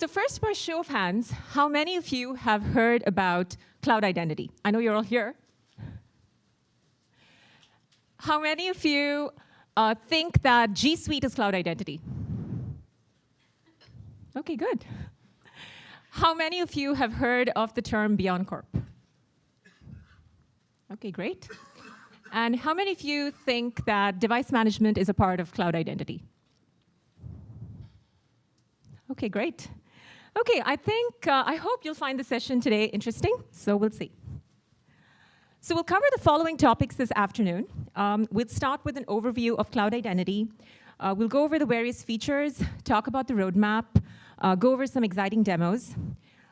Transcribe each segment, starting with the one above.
So first, by show of hands, how many of you have heard about cloud identity? I know you're all here. How many of you think that G Suite is cloud identity? OK, good. How many of you have heard of the term BeyondCorp? OK, great. And how many of you think that device management is a part of cloud identity? OK, great. OK, I hope you'll find the session today interesting, so we'll see. So we'll cover the following topics this afternoon. We'll start with an overview of cloud identity. We'll go over the various features, talk about the roadmap, go over some exciting demos.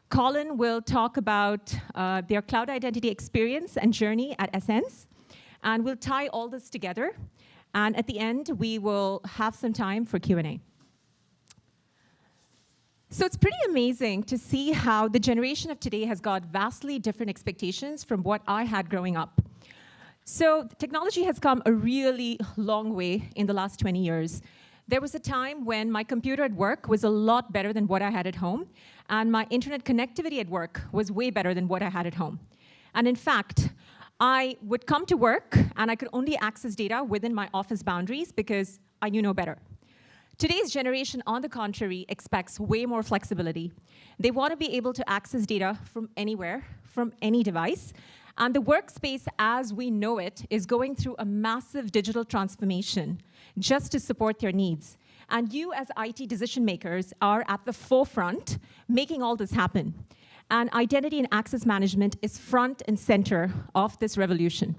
Colin will talk about their cloud identity experience and journey at Essence. And we'll tie all this together. And at the end, we will have some time for Q&A. So it's pretty amazing to see how the generation of today has got vastly different expectations from what I had growing up. So technology has come a really long way in the last 20 years. There was a time when my computer at work was a lot better than what I had at home, and my internet connectivity at work was way better than what I had at home. And in fact, I would come to work, and I could only access data within my office boundaries because I knew no better. Today's generation, on the contrary, expects way more flexibility. They want to be able to access data from anywhere, from any device. And the workspace as we know it is going through a massive digital transformation just to support their needs. And you as IT decision makers are at the forefront making all this happen. And identity and access management is front and center of this revolution.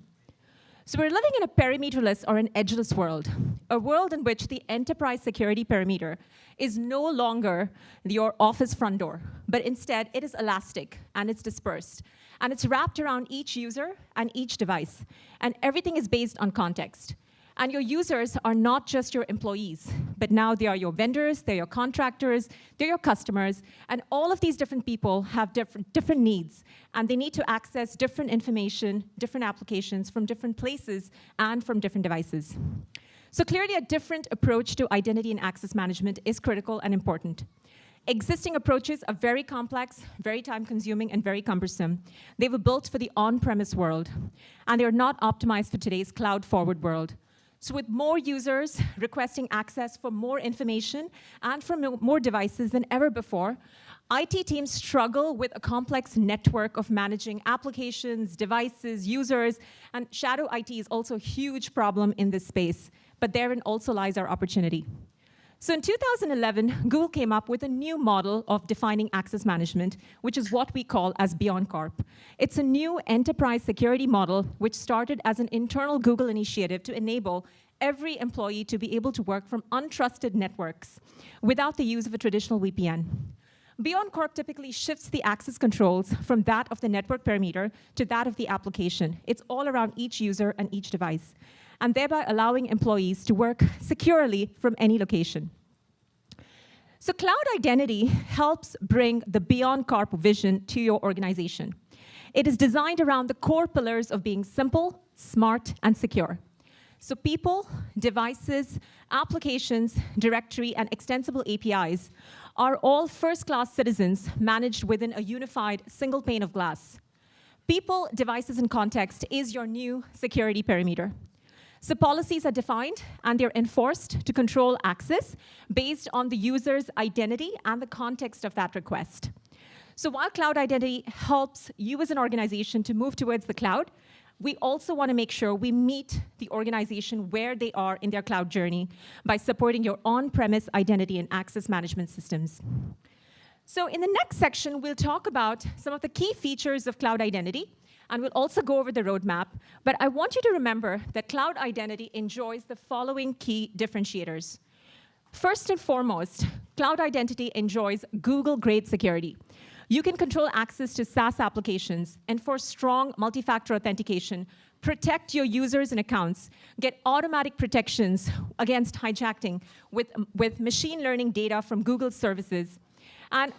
So we're living in a perimeterless or an edgeless world, a world in which the enterprise security perimeter is no longer your office front door, but instead it is elastic and it's dispersed. And it's wrapped around each user and each device. And everything is based on context. And your users are not just your employees, but now they are your vendors, they're your contractors, they're your customers, and all of these different people have different needs, and they need to access different information, different applications from different places and from different devices. So clearly a different approach to identity and access management is critical and important. Existing approaches are very complex, very time-consuming, and very cumbersome. They were built for the on-premise world, and they're not optimized for today's cloud-forward world. So with more users requesting access for more information and from more devices than ever before, IT teams struggle with a complex network of managing applications, devices, users, and shadow IT is also a huge problem in this space. But therein also lies our opportunity. So in 2011, Google came up with a new model of defining access management, which is what we call as BeyondCorp. It's a new enterprise security model which started as an internal Google initiative to enable every employee to be able to work from untrusted networks without the use of a traditional VPN. BeyondCorp typically shifts the access controls from that of the network perimeter to that of the application. It's all around each user and each device, and thereby allowing employees to work securely from any location. So cloud identity helps bring the BeyondCorp vision to your organization. It is designed around the core pillars of being simple, smart, and secure. So people, devices, applications, directory, and extensible APIs are all first-class citizens managed within a unified single pane of glass. People, devices, and context is your new security perimeter. So policies are defined, and they're enforced to control access based on the user's identity and the context of that request. So while cloud identity helps you as an organization to move towards the cloud, we also want to make sure we meet the organization where they are in their cloud journey by supporting your on-premise identity and access management systems. So in the next section, we'll talk about some of the key features of cloud identity, and we'll also go over the roadmap. But I want you to remember that cloud identity enjoys the following key differentiators. First and foremost, cloud identity enjoys Google-grade security. You can control access to SaaS applications, enforce strong multi-factor authentication, protect your users and accounts, get automatic protections against hijacking with machine learning data from Google services. And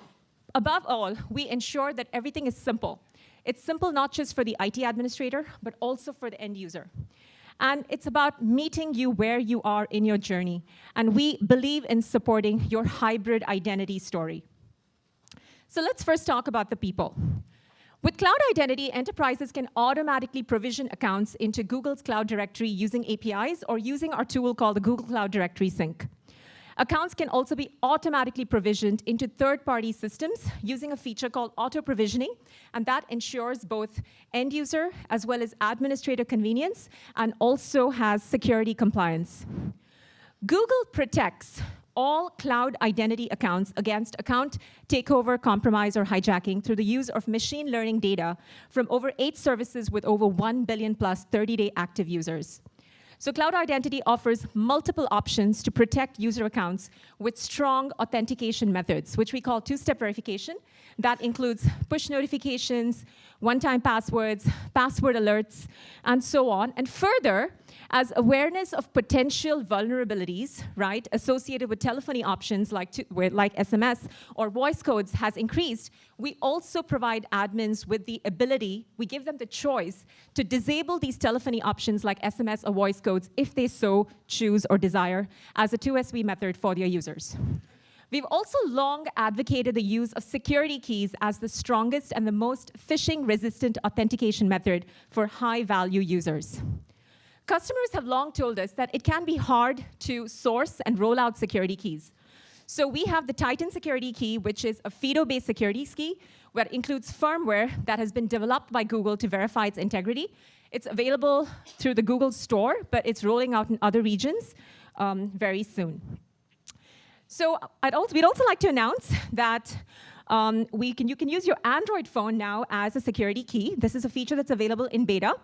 above all, we ensure that everything is simple. It's simple not just for the IT administrator, but also for the end user. And it's about meeting you where you are in your journey. And we believe in supporting your hybrid identity story. So let's first talk about the people. With Cloud Identity, enterprises can automatically provision accounts into Google's Cloud Directory using APIs or using our tool called the Google Cloud Directory Sync. Accounts can also be automatically provisioned into third-party systems using a feature called auto-provisioning, and that ensures both end-user as well as administrator convenience and also has security compliance. Google protects all Cloud Identity accounts against account takeover, compromise, or hijacking through the use of machine learning data from over 8 services with over 1 billion plus 30-day active users. So Cloud Identity offers multiple options to protect user accounts with strong authentication methods, which we call two-step verification. That includes push notifications, one-time passwords, password alerts, and so on. And further, as awareness of potential vulnerabilities, right, associated with telephony options like SMS or voice codes has increased, we also provide admins with the ability, we give them the choice to disable these telephony options like SMS or voice codes if they so choose or desire as a 2SV method for their users. We've also long advocated the use of security keys as the strongest and the most phishing-resistant authentication method for high-value users. Customers have long told us that it can be hard to source and roll out security keys. So we have the Titan security key, which is a FIDO-based security key, that includes firmware that has been developed by Google to verify its integrity. It's available through the Google Store, but it's rolling out in other regions very soon. So we'd also like to announce that you can use your Android phone now as a security key. This is a feature that's available in beta.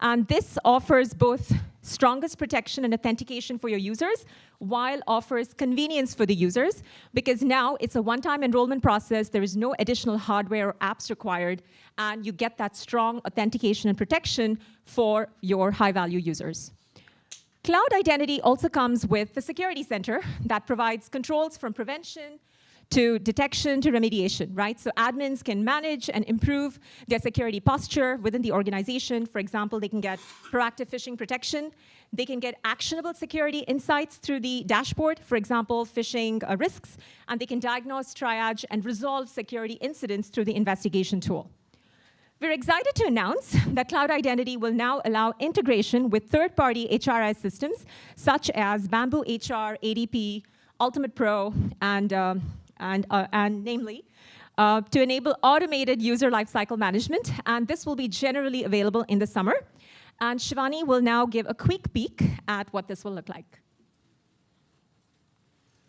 And this offers both strongest protection and authentication for your users, while offers convenience for the users, because now it's a one-time enrollment process. There is no additional hardware or apps required, and you get that strong authentication and protection for your high-value users. Cloud Identity also comes with the Security Center that provides controls from prevention to detection to remediation, right? So admins can manage and improve their security posture within the organization. For example, they can get proactive phishing protection. They can get actionable security insights through the dashboard, for example, phishing risks. And they can diagnose, triage, and resolve security incidents through the investigation tool. We're excited to announce that Cloud Identity will now allow integration with third-party HRIS systems, such as Bamboo HR, ADP, Ultimate Pro, and namely, to enable automated user lifecycle management. And this will be generally available in the summer. And Shivani will now give a quick peek at what this will look like.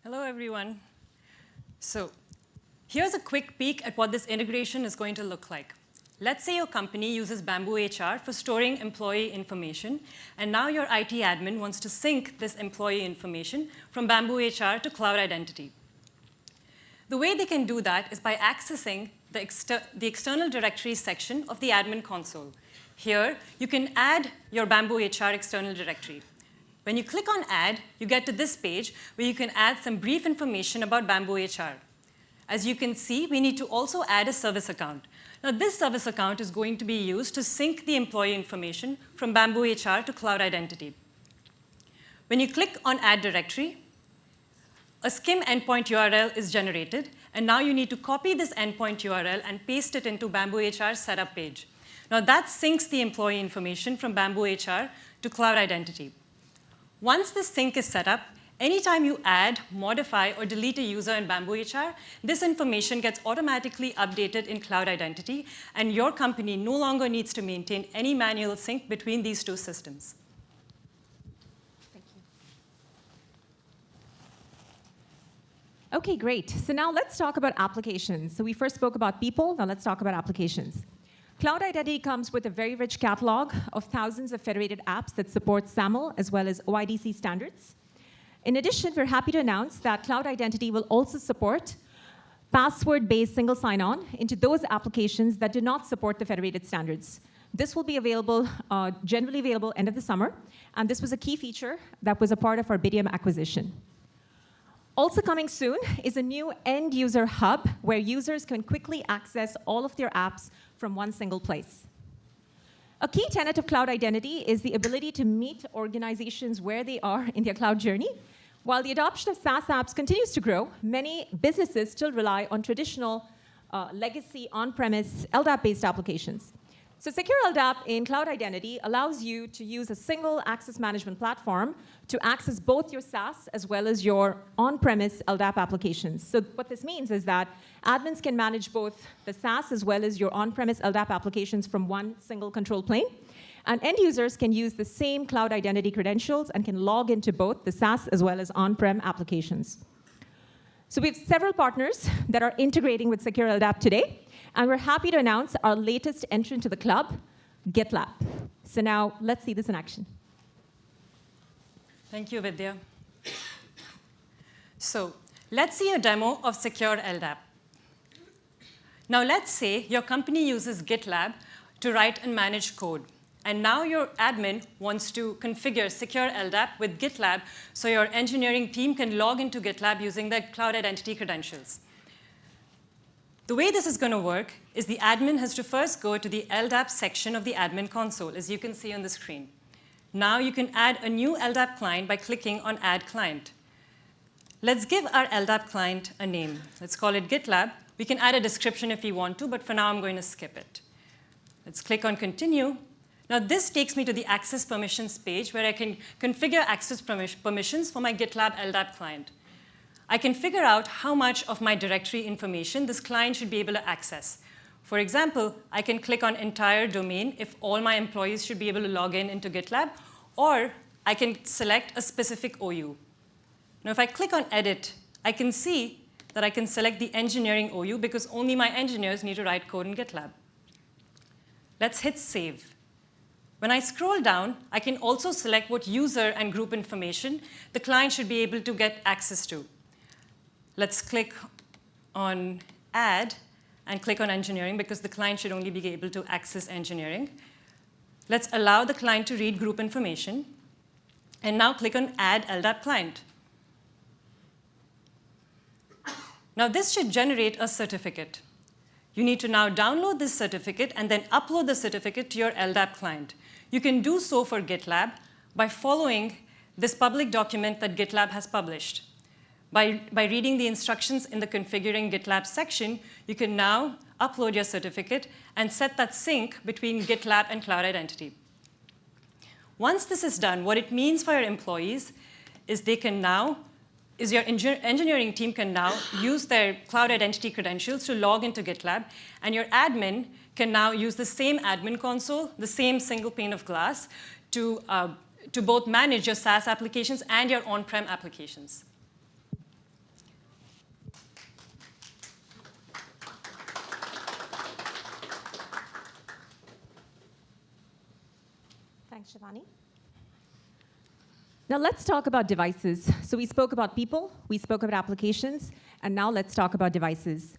Hello, everyone. So here's a quick peek at what this integration is going to look like. Let's say your company uses Bamboo HR for storing employee information, and now your IT admin wants to sync this employee information from Bamboo HR to Cloud Identity. The way they can do that is by accessing the external directories section of the admin console. Here, you can add your Bamboo HR external directory. When you click on Add, you get to this page where you can add some brief information about Bamboo HR. As you can see, we need to also add a service account. Now, this service account is going to be used to sync the employee information from Bamboo HR to Cloud Identity. When you click on Add Directory, a SCIM endpoint URL is generated, and now you need to copy this endpoint URL and paste it into Bamboo HR's setup page. Now, that syncs the employee information from Bamboo HR to Cloud Identity. Once this sync is set up, anytime you add, modify, or delete a user in Bamboo HR, this information gets automatically updated in Cloud Identity, and your company no longer needs to maintain any manual sync between these two systems. Thank you. OK, great. So now let's talk about applications. So we first spoke about people. Now let's talk about applications. Cloud Identity comes with a very rich catalog of thousands of federated apps that support SAML as well as OIDC standards. In addition, we're happy to announce that Cloud Identity will also support password-based single sign-on into those applications that do not support the federated standards. This will be available, generally available end of the summer, and this was a key feature that was a part of our Vidya acquisition. Also coming soon is a new end-user hub where users can quickly access all of their apps from one single place. A key tenet of Cloud Identity is the ability to meet organizations where they are in their cloud journey. While the adoption of SaaS apps continues to grow, many businesses still rely on traditional legacy on-premise LDAP-based applications. So secure LDAP in cloud identity allows you to use a single access management platform to access both your SaaS as well as your on-premise LDAP applications. So what this means is that admins can manage both the SaaS as well as your on-premise LDAP applications from one single control plane. And end users can use the same cloud identity credentials and can log into both the SaaS as well as on-prem applications. So we have several partners that are integrating with secure LDAP today. And we're happy to announce our latest entrant to the club, GitLab. So now, let's see this in action. Thank you, Vidya. So let's see a demo of secure LDAP. Now let's say your company uses GitLab to write and manage code. And now your admin wants to configure secure LDAP with GitLab so your engineering team can log into GitLab using their cloud identity credentials. The way this is going to work is the admin has to first go to the LDAP section of the admin console, as you can see on the screen. Now you can add a new LDAP client by clicking on Add Client. Let's give our LDAP client a name. Let's call it GitLab. We can add a description if we want to, but for now I'm going to skip it. Let's click on Continue. Now this takes me to the access permissions page where I can configure access permissions for my GitLab LDAP client. I can figure out how much of my directory information this client should be able to access. For example, I can click on entire domain if all my employees should be able to log into GitLab, or I can select a specific OU. Now, if I click on Edit, I can see that I can select the engineering OU because only my engineers need to write code in GitLab. Let's hit Save. When I scroll down, I can also select what user and group information the client should be able to get access to. Let's click on Add and click on Engineering because the client should only be able to access engineering. Let's allow the client to read group information. And now click on Add LDAP Client. Now this should generate a certificate. You need to now download this certificate and then upload the certificate to your LDAP client. You can do so for GitLab by following this public document that GitLab has published. By reading the instructions in the Configuring GitLab section, you can now upload your certificate and set that sync between GitLab and Cloud Identity. Once this is done, what it means for your employees is your engineering team can now use their Cloud Identity credentials to log into GitLab, and your admin can now use the same admin console, the same single pane of glass, to both manage your SaaS applications and your on-prem applications. Thanks, Shivani. Now let's talk about devices. So we spoke about people, we spoke about applications, and now let's talk about devices.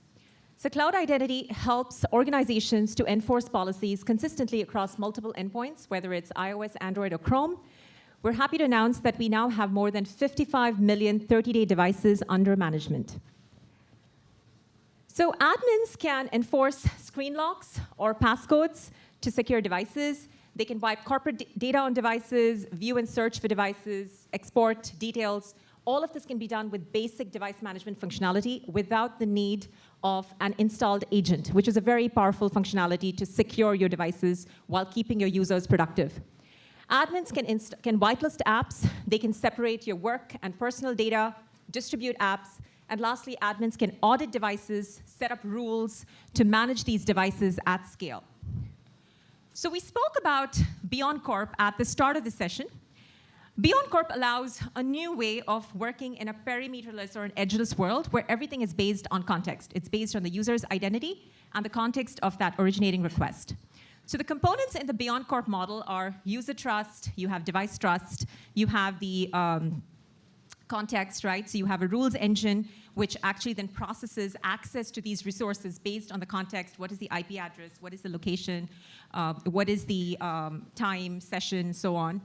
So cloud identity helps organizations to enforce policies consistently across multiple endpoints, whether it's iOS, Android, or Chrome. We're happy to announce that we now have more than 55 million 30-day devices under management. So admins can enforce screen locks or passcodes to secure devices. They can wipe corporate data on devices, view and search for devices, export details. All of this can be done with basic device management functionality without the need of an installed agent, which is a very powerful functionality to secure your devices while keeping your users productive. Admins can whitelist apps. They can separate your work and personal data, distribute apps. And lastly, admins can audit devices, set up rules to manage these devices at scale. So we spoke about BeyondCorp at the start of the session. BeyondCorp allows a new way of working in a perimeterless or an edgeless world where everything is based on context. It's based on the user's identity and the context of that originating request. So the components in the BeyondCorp model are user trust, you have device trust, you have the context, right? So you have a rules engine, which actually then processes access to these resources based on the context. What is the IP address? What is the location? What is the time, session, so on.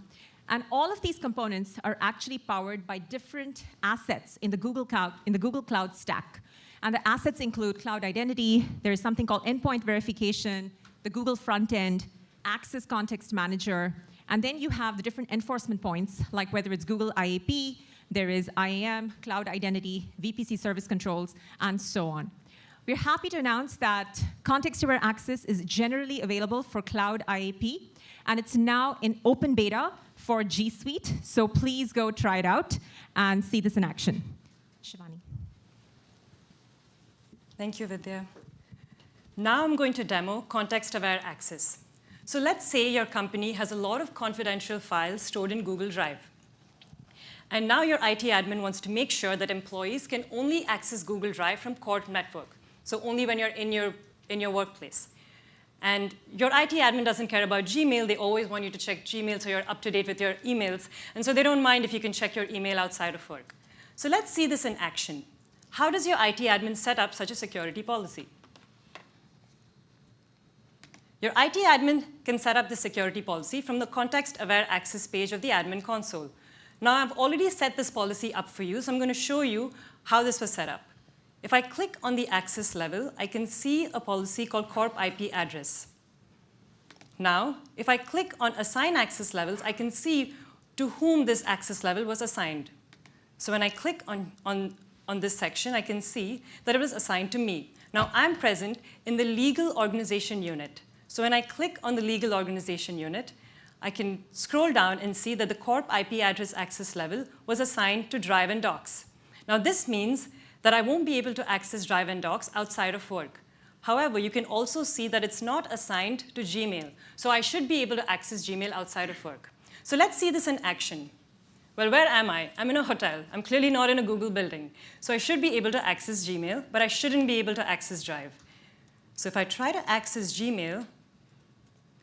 And all of these components are actually powered by different assets in the Google Cloud stack. And the assets include cloud identity. There's something called endpoint verification, the Google front end, access context manager. And then you have the different enforcement points, like whether it's Google IAP, there is IAM, cloud identity, VPC service controls, and so on. we're happy to announce that context-aware access is generally available for Cloud IAP, and it's now in open beta for G Suite. So please go try it out and see this in action. Shivani. Thank you, Vidya. Now I'm going to demo context-aware access. So let's say your company has a lot of confidential files stored in Google Drive. And now your IT admin wants to make sure that employees can only access Google Drive from core network, so only when you're in your workplace. And your IT admin doesn't care about Gmail. They always want you to check Gmail so you're up to date with your emails. And so they don't mind if you can check your email outside of work. So let's see this in action. How does your IT admin set up such a security policy? Your IT admin can set up the security policy from the context-aware access page of the admin console. Now, I've already set this policy up for you, so I'm going to show you how this was set up. If I click on the access level, I can see a policy called corp IP address. Now, if I click on assign access levels, I can see to whom this access level was assigned. So when I click on this section, I can see that it was assigned to me. Now, I'm present in the legal organization unit. So when I click on the legal organization unit, I can scroll down and see that the corp IP address access level was assigned to Drive and Docs. Now, this means that I won't be able to access Drive and Docs outside of work. However, you can also see that it's not assigned to Gmail. So I should be able to access Gmail outside of work. So let's see this in action. Well, where am I? I'm in a hotel. I'm clearly not in a Google building. So I should be able to access Gmail, but I shouldn't be able to access Drive. So if I try to access Gmail,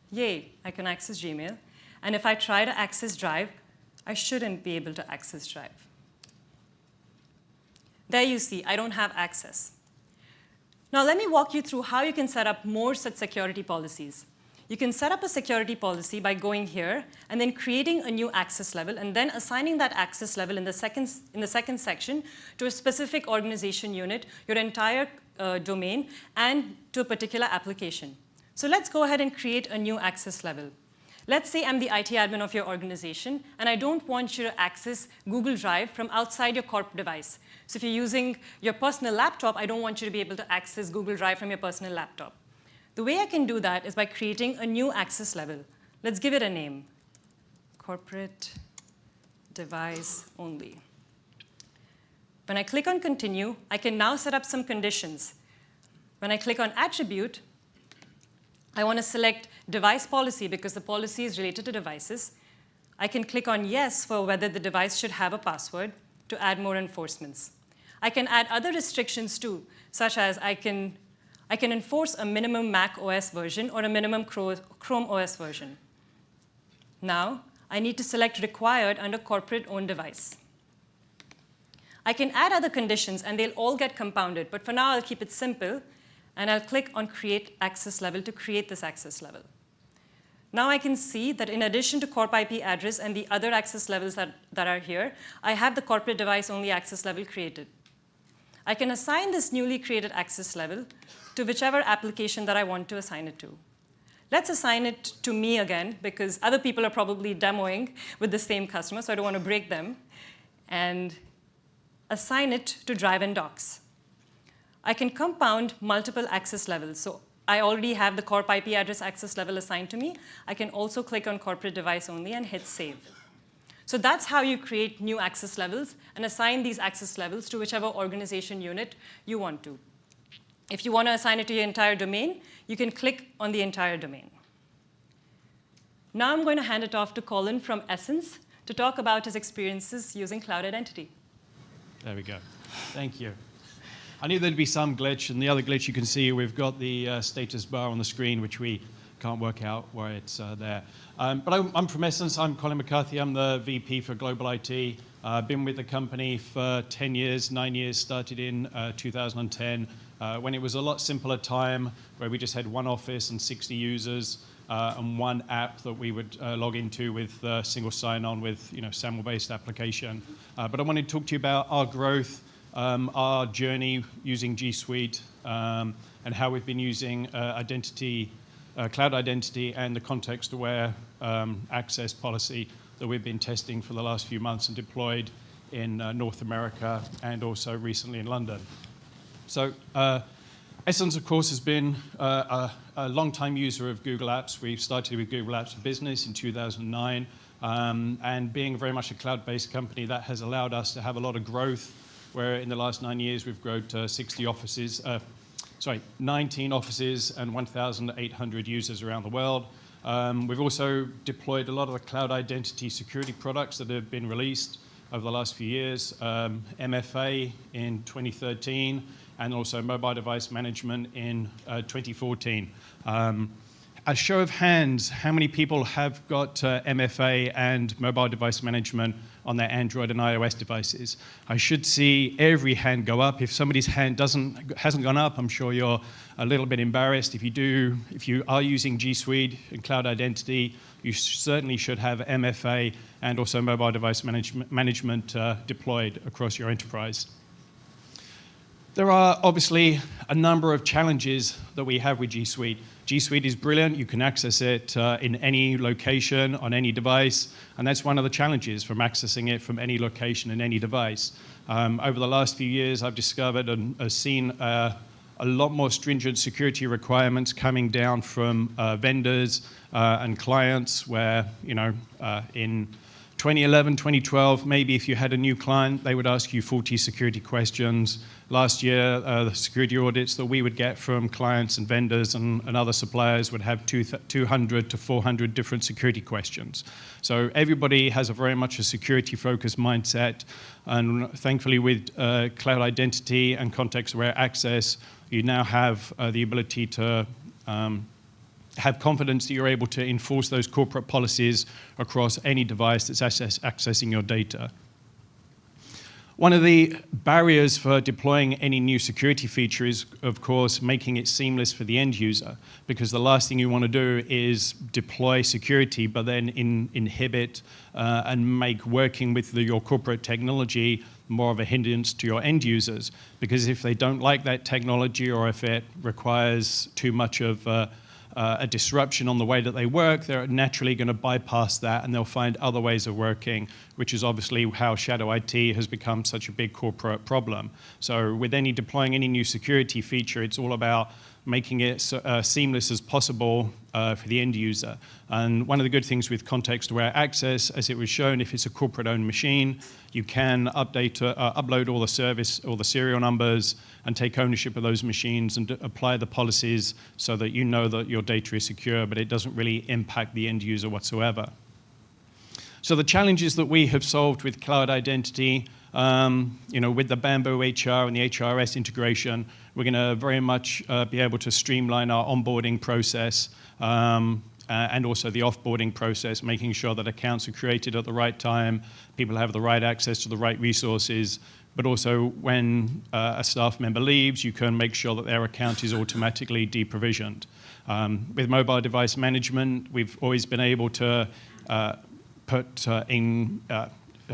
yay, I can access Gmail. And if I try to access Drive, I shouldn't be able to access Drive. There you see, I don't have access. Now let me walk you through how you can set up more such security policies. You can set up a security policy by going here and then creating a new access level and then assigning that access level in the second section to a specific organization unit, your entire domain, and to a particular application. So let's go ahead and create a new access level. Let's say I'm the IT admin of your organization, and I don't want you to access Google Drive from outside your corp device. So if you're using your personal laptop, I don't want you to be able to access Google Drive from your personal laptop. The way I can do that is by creating a new access level. Let's give it a name, corporate device only. When I click on continue, I can now set up some conditions. When I click on attribute, I want to select device policy because the policy is related to devices. I can click on yes for whether the device should have a password to add more enforcements. I can add other restrictions too, such as I can enforce a minimum Mac OS version or a minimum Chrome OS version. Now, I need to select required under corporate-owned device. I can add other conditions, and they'll all get compounded. But for now, I'll keep it simple. And I'll click on Create Access Level to create this access level. Now I can see that in addition to corp IP address and the other access levels that are here, I have the corporate device only access level created. I can assign this newly created access level to whichever application that I want to assign it to. Let's assign it to me again, because other people are probably demoing with the same customer, so I don't want to break them. And assign it to Drive and Docs. I can compound multiple access levels. So I already have the corp IP address access level assigned to me. I can also click on corporate device only and hit save. So that's how you create new access levels and assign these access levels to whichever organization unit you want to. If you want to assign it to your entire domain, you can click on the entire domain. Now I'm going to hand it off to Colin from Essence to talk about his experiences using cloud identity. There we go. Thank you. I knew there'd be some glitch, and the other glitch you can see, we've got the status bar on the screen, which we can't work out why it's there. But I'm from Essence. I'm Colin McCarthy. I'm the VP for Global IT. I've been with the company for 10 years, 9 years, started in 2010, when it was a lot simpler time, where we just had one office and 60 users, and one app that we would log into with single sign-on with SAML-based application. But I wanted to talk to you about our growth, our journey using G Suite, and how we've been using cloud identity and the context-aware access policy that we've been testing for the last few months and deployed in North America and also recently in London. So Essence, of course, has been a long-time user of Google Apps. We started with Google Apps for Business in 2009, and being very much a cloud-based company, that has allowed us to have a lot of growth, where in the last 9 years we've grown to 19 offices and 1,800 users around the world. We've also deployed a lot of the cloud identity security products that have been released over the last few years, MFA in 2013, and also mobile device management in 2014. A show of hands, how many people have got MFA and mobile device management on their Android and iOS devices? I should see every hand go up. If somebody's hand hasn't gone up, I'm sure you're a little bit embarrassed. If you are using G Suite and Cloud Identity, you certainly should have MFA and also mobile device management deployed across your enterprise. There are obviously a number of challenges that we have with G Suite. G Suite is brilliant. You can access it in any location, on any device, and that's one of the challenges from accessing it from any location and any device. Over the last few years, I've discovered and seen a lot more stringent security requirements coming down from vendors and clients where, in 2011, 2012, maybe if you had a new client, they would ask you 40 security questions. Last year, the security audits that we would get from clients and vendors and other suppliers would have 200 to 400 different security questions. So everybody has a very much a security-focused mindset, and thankfully with cloud identity and context-aware access, you now have the ability to have confidence that you're able to enforce those corporate policies across any device that's accessing your data. One of the barriers for deploying any new security feature is, of course, making it seamless for the end user, because the last thing you want to do is deploy security but then inhibit and make working with your corporate technology more of a hindrance to your end users, because if they don't like that technology or if it requires too much of a disruption on the way that they work, they're naturally going to bypass that and they'll find other ways of working, which is obviously how shadow IT has become such a big corporate problem. So with deploying any new security feature, it's all about making it seamless as possible for the end user. And one of the good things with context-aware access, as it was shown, if it's a corporate-owned machine, you can upload all the serial numbers and take ownership of those machines and apply the policies so that you know that your data is secure, but it doesn't really impact the end user whatsoever. So the challenges that we have solved with cloud identity, with the Bamboo HR and the HRIS integration, we're going to very much be able to streamline our onboarding process and also the offboarding process, making sure that accounts are created at the right time, people have the right access to the right resources, but also when a staff member leaves, you can make sure that their account is automatically deprovisioned. With mobile device management, we've always been able to put in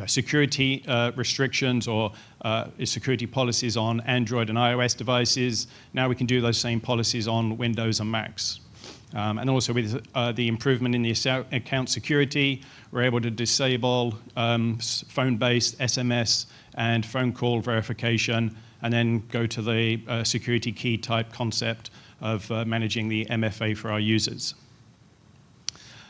security restrictions or security policies on Android and iOS devices. Now we can do those same policies on Windows and Macs. And also with the improvement in the account security, we're able to disable phone-based SMS and phone call verification, and then go to the security key type concept of managing the MFA for our users.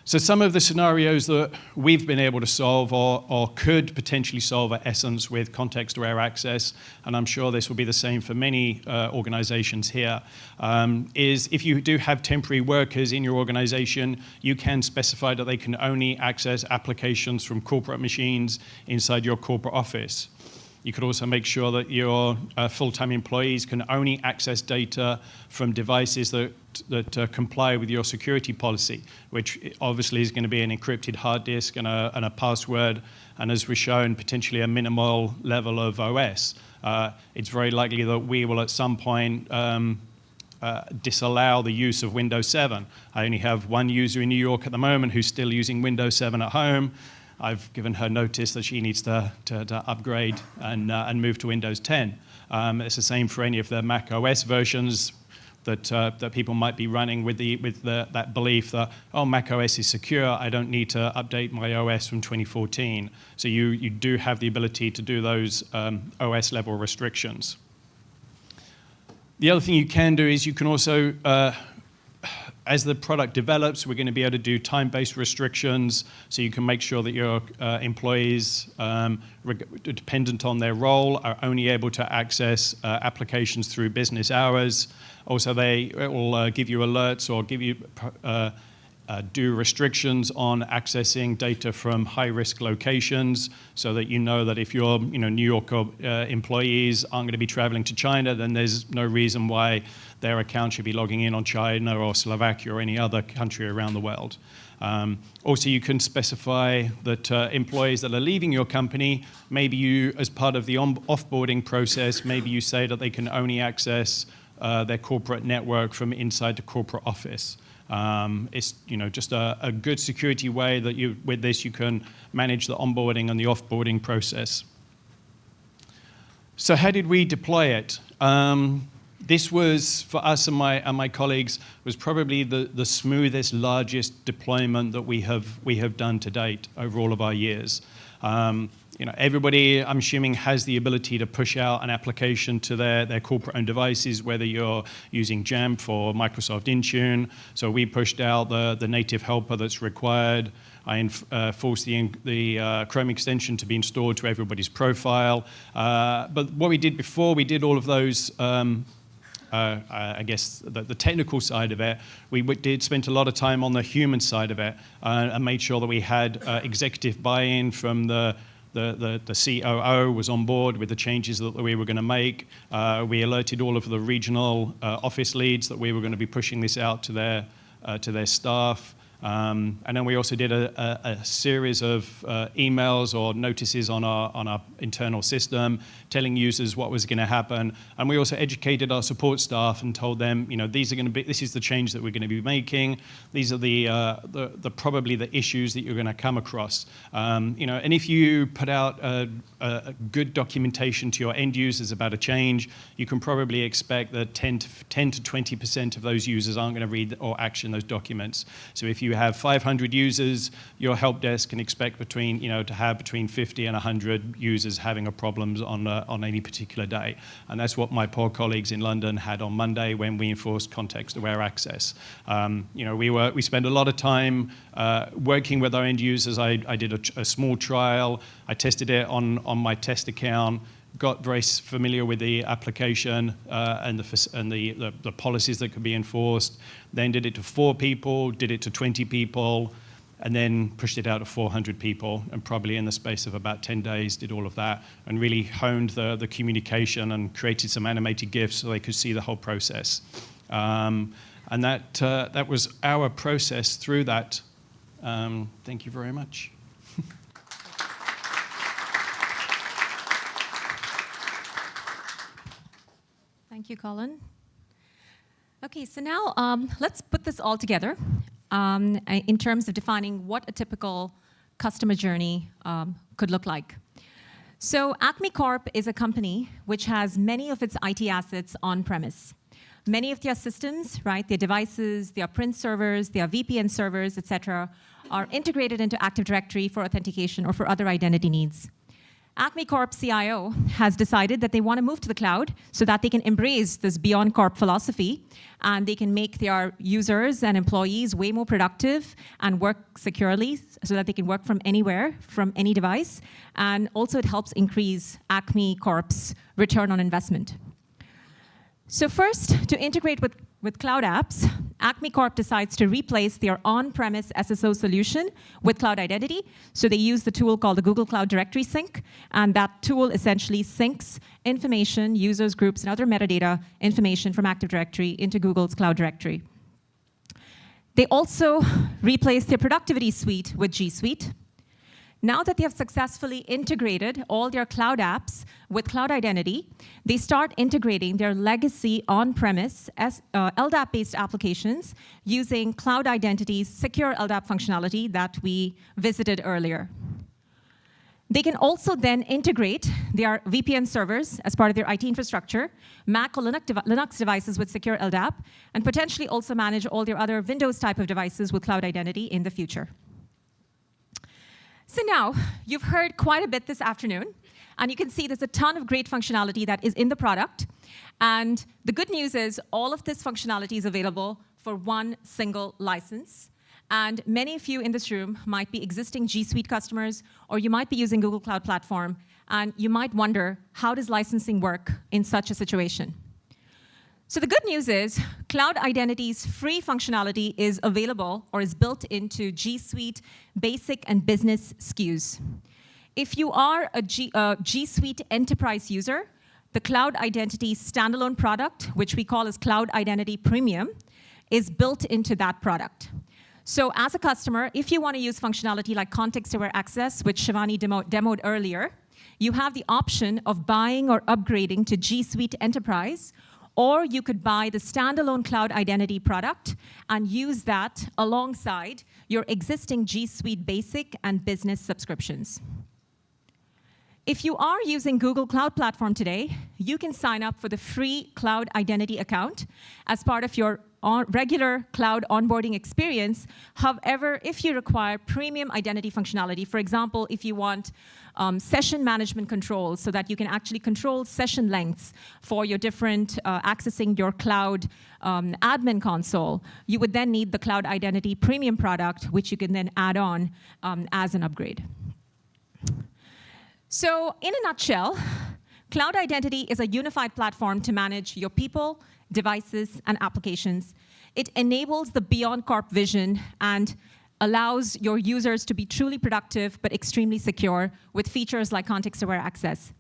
So some of the scenarios that we've been able to solve or could potentially solve at Essence with context-aware access, and I'm sure this will be the same for many organizations here, is if you do have temporary workers in your organization, you can specify that they can only access applications from corporate machines inside your corporate office. You could also make sure that your full-time employees can only access data from devices that comply with your security policy, which obviously is going to be an encrypted hard disk and a password, and as was shown, potentially a minimal level of OS. It's very likely that we will at some point disallow the use of Windows 7. I only have one user in New York at the moment who's still using Windows 7 at home. I've given her notice that she needs to upgrade and move to Windows 10. It's the same for any of the Mac OS versions that people might be running with that belief that, oh, Mac OS is secure, I don't need to update my OS from 2014. So you do have the ability to do those OS level restrictions. The other thing you can do is you can also, as the product develops, we're going to be able to do time-based restrictions, so you can make sure that your employees, dependent on their role, are only able to access applications through business hours. Also, it will give you alerts or give you do restrictions on accessing data from high-risk locations, so that you know that if your New York employees aren't going to be traveling to China, then there's no reason why their account should be logging in on China or Slovakia or any other country around the world. Also, you can specify that employees that are leaving your company, maybe you, as part of the offboarding process, maybe you say that they can only access their corporate network from inside the corporate office. It's just a good security way that with this you can manage the onboarding and the offboarding process. So how did we deploy it? This was, for us and my colleagues, was probably the smoothest, largest deployment that we have done to date over all of our years. Everybody, I'm assuming, has the ability to push out an application to their corporate-owned devices, whether you're using Jamf or Microsoft Intune. So we pushed out the native helper that's required. I forced the Chrome extension to be installed to everybody's profile. But what we did before we did all of those, I guess the technical side of it, we spent a lot of time on the human side of it and made sure that we had executive buy-in from the COO was on board with the changes that we were going to make. We alerted all of the regional office leads that we were going to be pushing this out to their staff. And then we also did a series of emails or notices on our internal system telling users what was going to happen. And we also educated our support staff and told them, this is the change that we're going to be making. These are probably the issues that you're going to come across. And if you put out a good documentation to your end users about a change, you can probably expect that 10 to 20% of those users aren't going to read or action those documents. So if you have 500 users, your help desk can expect to have between 50 and 100 users having a problems on any particular day. And that's what my poor colleagues in London had on Monday when we enforced context-aware access. We spent a lot of time working with our end users. I did a small trial. I tested it on my test account, got very familiar with the application and the policies that could be enforced, then did it to 4 people, did it to 20 people, and then pushed it out to 400 people, and probably in the space of about 10 days did all of that, and really honed the communication and created some animated GIFs so they could see the whole process. And that was our process through that. Thank you very much. Thank you, Colin. Okay, so now let's put this all together in terms of defining what a typical customer journey could look like. So Acme Corp is a company which has many of its IT assets on-premise. Many of their systems, right, their devices, their print servers, their VPN servers, et cetera, are integrated into Active Directory for authentication or for other identity needs. Acme Corp CIO has decided that they want to move to the cloud so that they can embrace this BeyondCorp philosophy, and they can make their users and employees way more productive and work securely so that they can work from anywhere, from any device. And also it helps increase Acme Corp's return on investment. So first, to integrate with cloud apps, Acme Corp decides to replace their on-premise SSO solution with cloud identity. So they use the tool called the Google Cloud Directory Sync, and that tool essentially syncs information, users, groups, and other metadata information from Active Directory into Google's Cloud Directory. They also replace their productivity suite with G Suite. Now that they have successfully integrated all their cloud apps with cloud identity, they start integrating their legacy on-premise LDAP-based applications using Cloud Identity's secure LDAP functionality that we visited earlier. They can also then integrate their VPN servers as part of their IT infrastructure, Mac or Linux devices with secure LDAP, and potentially also manage all their other Windows type of devices with cloud identity in the future. So now, you've heard quite a bit this afternoon, and you can see there's a ton of great functionality that is in the product. And the good news is all of this functionality is available for one single license. And many of you in this room might be existing G Suite customers, or you might be using Google Cloud Platform, and you might wonder, how does licensing work in such a situation? So the good news is Cloud Identity's free functionality is available or is built into G Suite Basic and Business SKUs. If you are a G Suite Enterprise user, the Cloud Identity standalone product, which we call as Cloud Identity Premium, is built into that product. So as a customer, if you want to use functionality like context-aware access, which Shivani demoed earlier, you have the option of buying or upgrading to G Suite Enterprise, or you could buy the standalone Cloud Identity product and use that alongside your existing G Suite Basic and Business subscriptions. If you are using Google Cloud Platform today, you can sign up for the free Cloud Identity account as part of your regular cloud onboarding experience. However, if you require premium identity functionality, for example, if you want session management controls so that you can actually control session lengths for your different accessing your cloud admin console, you would then need the Cloud Identity Premium product, which you can then add on as an upgrade. So in a nutshell, Cloud Identity is a unified platform to manage your people, devices, and applications. It enables the BeyondCorp vision and allows your users to be truly productive but extremely secure with features like context-aware access.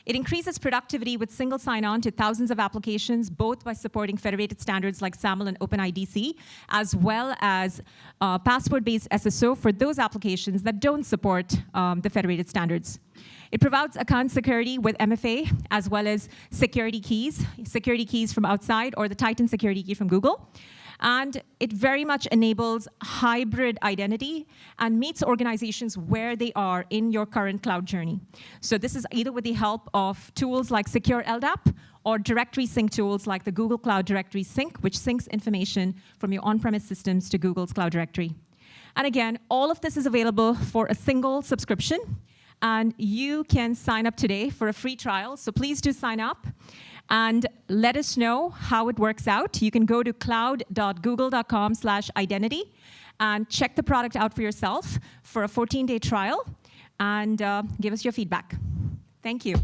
It increases productivity with single sign-on to thousands of applications, both by supporting federated standards like SAML and OpenIDC, as well as password-based SSO for those applications that don't support the federated standards. It provides account security with MFA, as well as security keys from outside, or the Titan security key from Google. And it very much enables hybrid identity and meets organizations where they are in your current cloud journey. So this is either with the help of tools like Secure LDAP or directory sync tools like the Google Cloud Directory Sync, which syncs information from your on-premise systems to Google's Cloud Directory. And again, all of this is available for a single subscription. And you can sign up today for a free trial. So please do sign up and let us know how it works out. You can go to cloud.google.com/identity and check the product out for yourself for a 14-day trial and give us your feedback. Thank you.